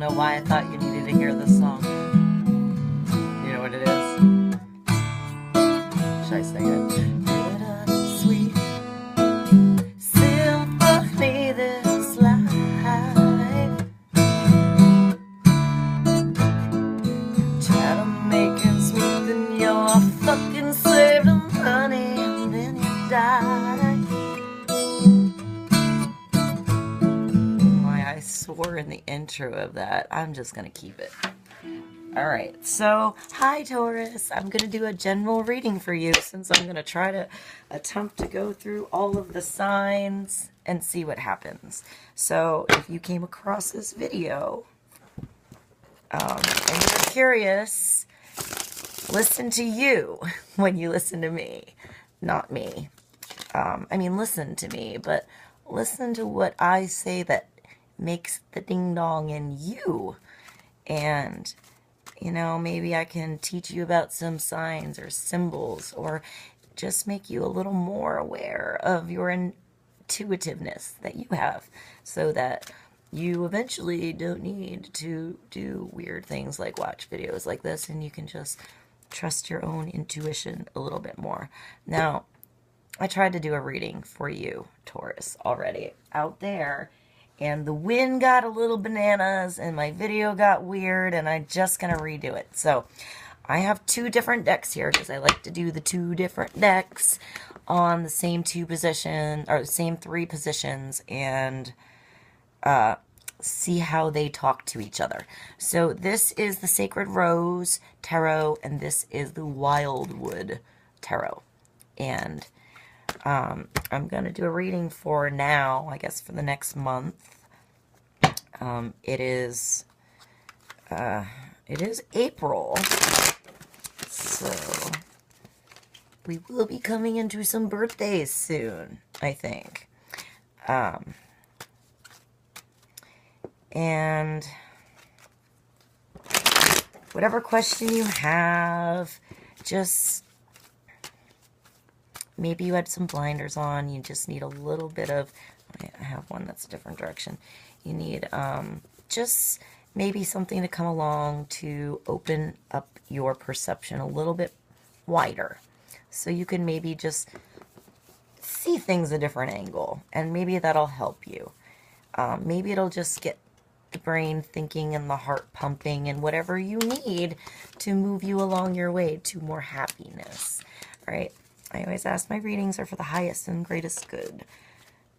know why I thought you needed to hear this song. You know what it is? Should I sing it? Sweet symphony, this life. Try to make it sweet, then you're fucking slave to money, and then you die. I swore in the intro of that. I'm just gonna keep it. Alright, so hi Taurus. I'm gonna do a general reading for you since I'm gonna try to attempt to go through all of the signs and see what happens. So if you came across this video and you're curious, listen to you when you listen to me, not me. I mean, listen to me, but listen to what I say that makes the ding dong in you. And you know, maybe I can teach you about some signs or symbols, or just make you a little more aware of your intuitiveness that you have, so that you eventually don't need to do weird things like watch videos like this, and you can just trust your own intuition a little bit more. Now, I tried to do a reading for you, Taurus, already out there, and the wind got a little bananas and my video got weird, and I'm just gonna redo it. So I have two different decks here because I like to do the two different decks on the same two position, or the same three positions, and see how they talk to each other. So this is the Sacred Rose Tarot, and this is the Wildwood Tarot. And I'm going to do a reading for now, I guess for the next month. It is April, so we will be coming into some birthdays soon, I think. And whatever question you have, just maybe you had some blinders on, you just need a little bit of, I have one that's a different direction. You need just maybe something to come along to open up your perception a little bit wider. So you can maybe just see things a different angle, and maybe that'll help you. Maybe it'll just get the brain thinking and the heart pumping and whatever you need to move you along your way to more happiness, right? I always ask my readings are for the highest and greatest good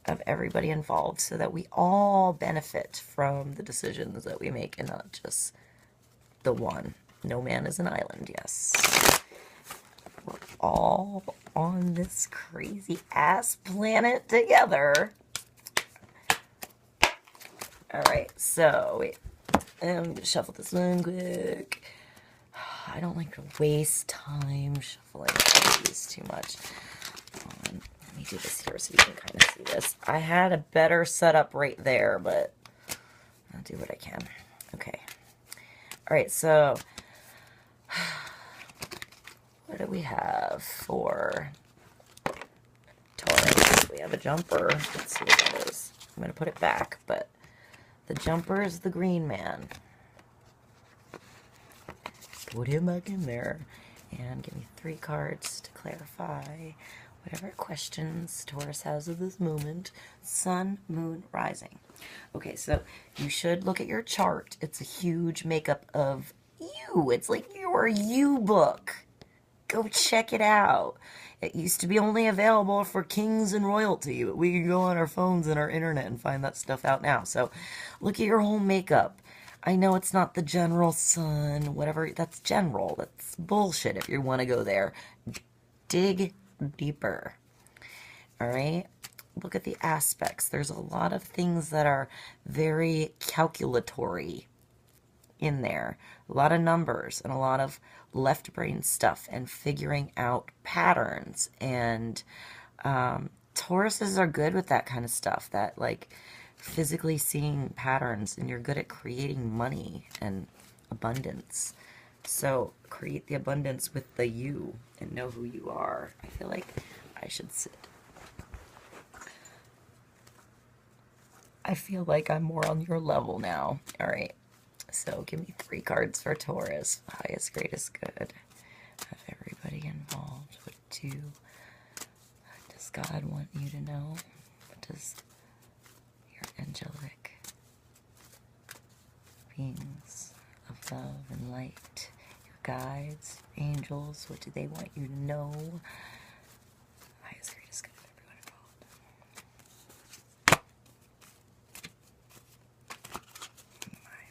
of everybody involved, so that we all benefit from the decisions that we make and not just the one. No man is an island, yes. We're all on this crazy ass planet together. Alright, so wait. I'm going to shuffle this one quick. I don't like to waste time shuffling these too much. Let me do this here so you can kind of see this. I had a better setup right there, but I'll do what I can. Okay. Alright, so what do we have for Taurus? We have a jumper. Let's see what that is. I'm going to put it back, but the jumper is the green man. Put him back in there. And give me 3 cards to clarify whatever questions Taurus has at this moment. Sun, Moon, Rising. Okay, so you should look at your chart. It's a huge makeup of you. It's like your you book. Go check it out. It used to be only available for kings and royalty, but we can go on our phones and our internet and find that stuff out now. So look at your whole makeup. I know it's not the general sun, whatever, that's general. That's bullshit if you want to go there. Dig deeper. Alright? Look at the aspects. There's a lot of things that are very calculatory in there. A lot of numbers and a lot of left brain stuff and figuring out patterns. And Tauruses are good with that kind of stuff. That, like, physically seeing patterns, and you're good at creating money and abundance. So create the abundance with the you and know who you are. I feel like I should sit. I feel like I'm more on your level now. All right. So give me 3 cards for Taurus. Highest, greatest good. Have everybody involved. What does God want you to know? What does your angelic beings of love and light, your guides, angels, what do they want you to know? Highest, greatest good of everyone involved.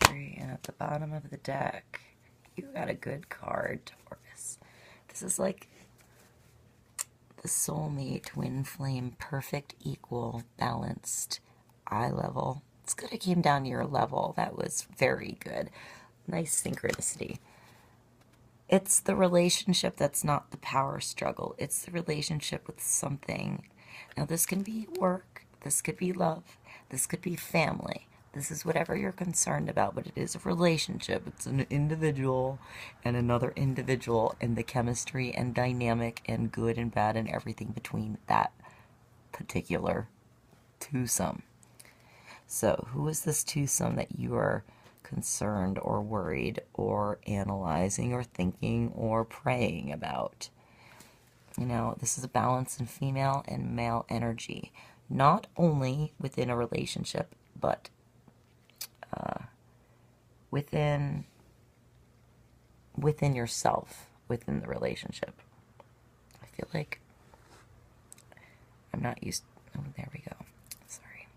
3, and at the bottom of the deck, you got a good card, Taurus. This is like the soulmate, twin flame, perfect, equal, balanced, eye level. It's good it came down to your level. That was very good. Nice synchronicity. It's the relationship that's not the power struggle. It's the relationship with something. Now, this can be work. This could be love. This could be family. This is whatever you're concerned about, but it is a relationship. It's an individual and another individual, and the chemistry and dynamic and good and bad and everything between that particular twosome. So who is this twosome that you are concerned or worried or analyzing or thinking or praying about? You know, this is a balance in female and male energy, not only within a relationship, but within yourself, within the relationship. I feel like I'm not used. Oh, there we go. Sorry.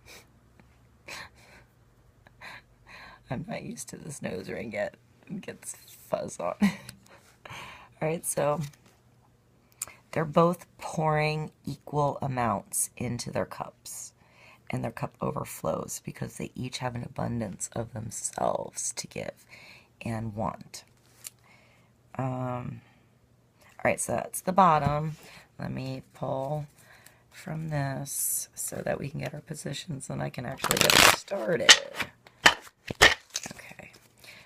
I'm not used to this nose ring yet. It gets fuzz on. All right, so they're both pouring equal amounts into their cups, and their cup overflows because they each have an abundance of themselves to give and want. All right, so that's the bottom. Let me pull from this so that we can get our positions and I can actually get started. Okay,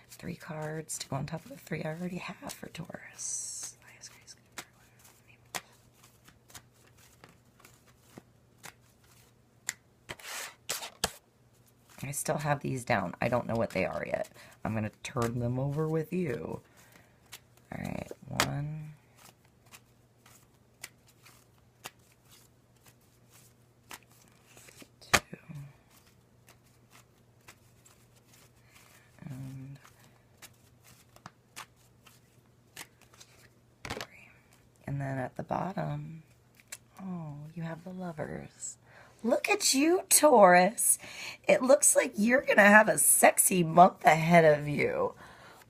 3 cards to go on top of the 3 I already have for Taurus. I still have these down. I don't know what they are yet. I'm going to turn them over with you. All right, 1, 2, and 3. And then at the bottom, oh, you have the Lovers. Look at you, Taurus. It looks like you're going to have a sexy month ahead of you.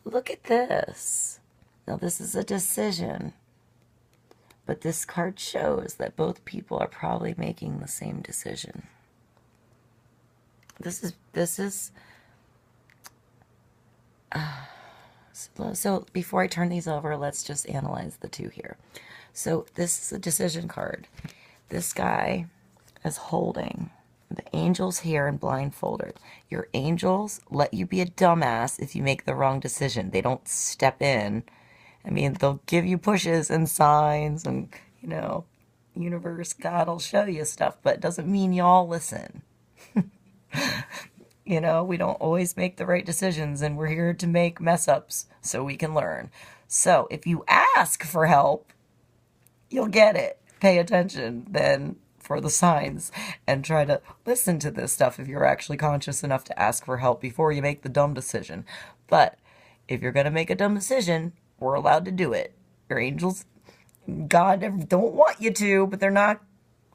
Look at this. Now, this is a decision, but this card shows that both people are probably making the same decision. So before I turn these over, let's just analyze the 2 here. So this is a decision card. This guy is holding the angels here and blindfolded. Your angels let you be a dumbass if you make the wrong decision. They don't step in. I mean, they'll give you pushes and signs and, you know, universe, God will show you stuff, but it doesn't mean y'all listen. You know, we don't always make the right decisions, and we're here to make mess ups so we can learn. So if you ask for help, you'll get it. Pay attention then for the signs and try to listen to this stuff if you're actually conscious enough to ask for help before you make the dumb decision. But if you're going to make a dumb decision, we're allowed to do it. Your angels, God, don't want you to, but they're not.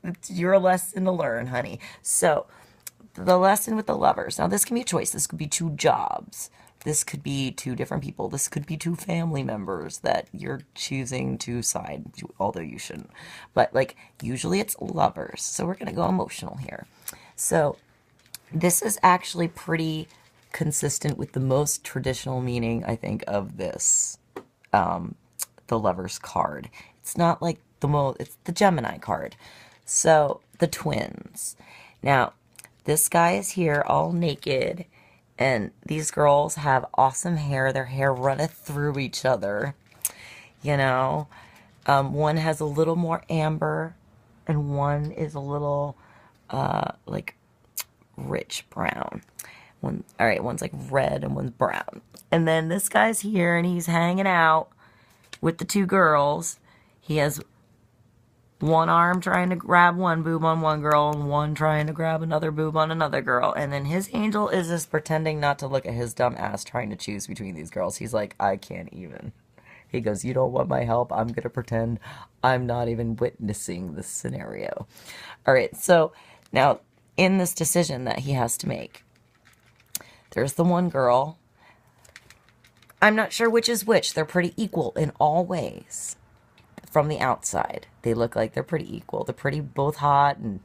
It's your lesson to learn, honey. So the lesson with the Lovers. Now, this can be a choice. This could be 2 jobs. This could be 2 different people. This could be 2 family members that you're choosing to side, although you shouldn't. But, like, usually it's Lovers. So we're going to go emotional here. So this is actually pretty consistent with the most traditional meaning, I think, of this, the Lovers card. It's not like it's the Gemini card. So the twins. Now, this guy is here all naked, and these girls have awesome hair. Their hair runneth through each other, you know. One has a little more amber and one is a little, like, rich brown. One's like red and one's brown. And then this guy's here and he's hanging out with the two girls. He has one arm trying to grab one boob on one girl and one trying to grab another boob on another girl. And then his angel is just pretending not to look at his dumb ass trying to choose between these girls. He's like, I can't even. He goes, you don't want my help? I'm going to pretend I'm not even witnessing this scenario. All right, so now in this decision that he has to make, there's the one girl. I'm not sure which is which. They're pretty equal in all ways. From the outside, they look like they're pretty equal. They're pretty both hot and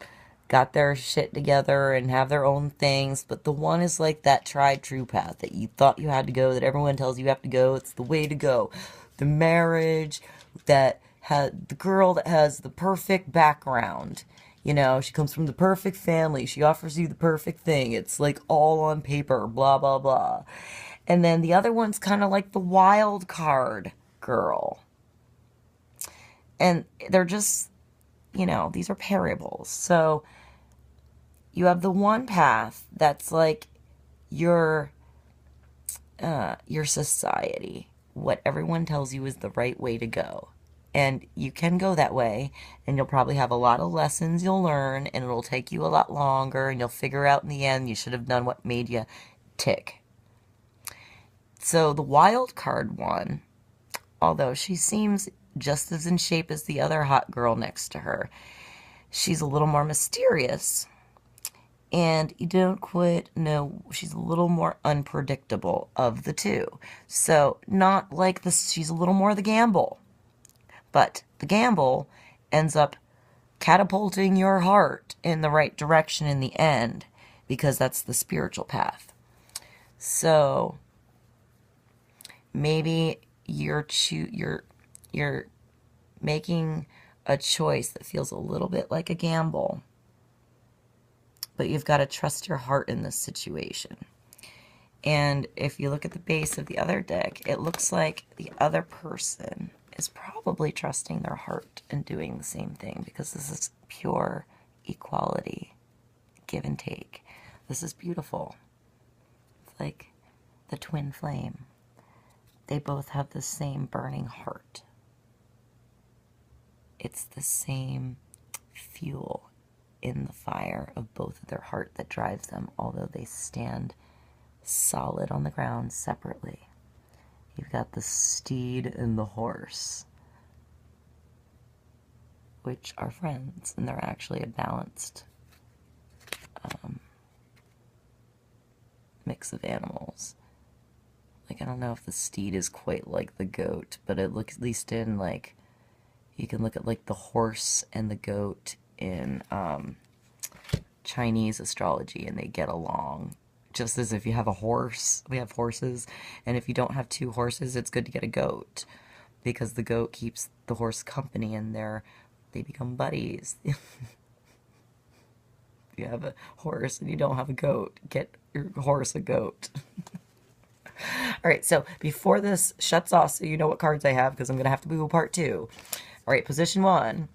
got their shit together and have their own things. But the one is like that tried true path that you thought you had to go, that everyone tells you have to go. It's the way to go. The marriage that had the girl that has the perfect background. You know, she comes from the perfect family. She offers you the perfect thing. It's like all on paper, blah, blah, blah. And then the other one's kind of like the wild card girl. And they're just, you know, these are parables. So you have the one path that's like your society, what everyone tells you is the right way to go. And you can go that way, and you'll probably have a lot of lessons you'll learn, and it'll take you a lot longer, and you'll figure out in the end you should have done what made you tick. So the wild card one, although she seems just as in shape as the other hot girl next to her, she's a little more mysterious. And you don't quite know, she's a little more unpredictable of the two. So not like this, she's a little more the gamble. But the gamble ends up catapulting your heart in the right direction in the end, because that's the spiritual path. So maybe you're making a choice that feels a little bit like a gamble, but you've got to trust your heart in this situation. And if you look at the base of the other deck, it looks like the other person is probably trusting their heart and doing the same thing, because this is pure equality, give and take. This is beautiful. It's like the twin flame. They both have the same burning heart. It's the same fuel in the fire of both of their heart that drives them, although they stand solid on the ground separately. You've got the steed and the horse, which are friends, and they're actually a balanced mix of animals. Like, I don't know if the steed is quite like the goat, but it looks, at least in, like, you can look at, like, the horse and the goat in Chinese astrology, and they get along. Just as if you have a horse, we have horses, and if you don't have two horses, it's good to get a goat, because the goat keeps the horse company, and they become buddies. If you have a horse and you don't have a goat, get your horse a goat. All right, so before this shuts off, so you know what cards I have, because I'm going to have to move part 2. All right, position 1,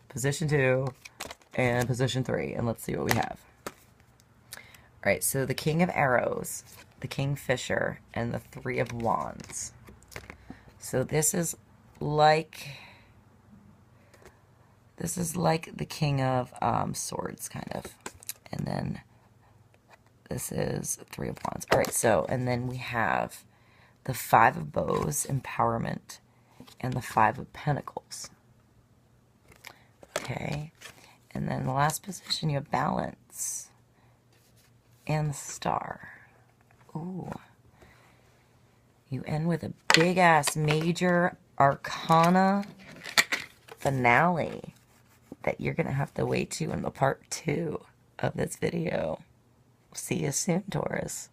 position 2, and position 3, and let's see what we have. All right, so the King of Arrows, the Kingfisher, and the Three of Wands. So this is like the King of Swords, kind of. And then this is Three of Wands. All right, so, and then we have the Five of Bows, Empowerment, and the Five of Pentacles. Okay, and then the last position, you have Balance and the Star. Ooh. You end with a big-ass major arcana finale that you're going to have to wait to in the part 2 of this video. See you soon, Taurus.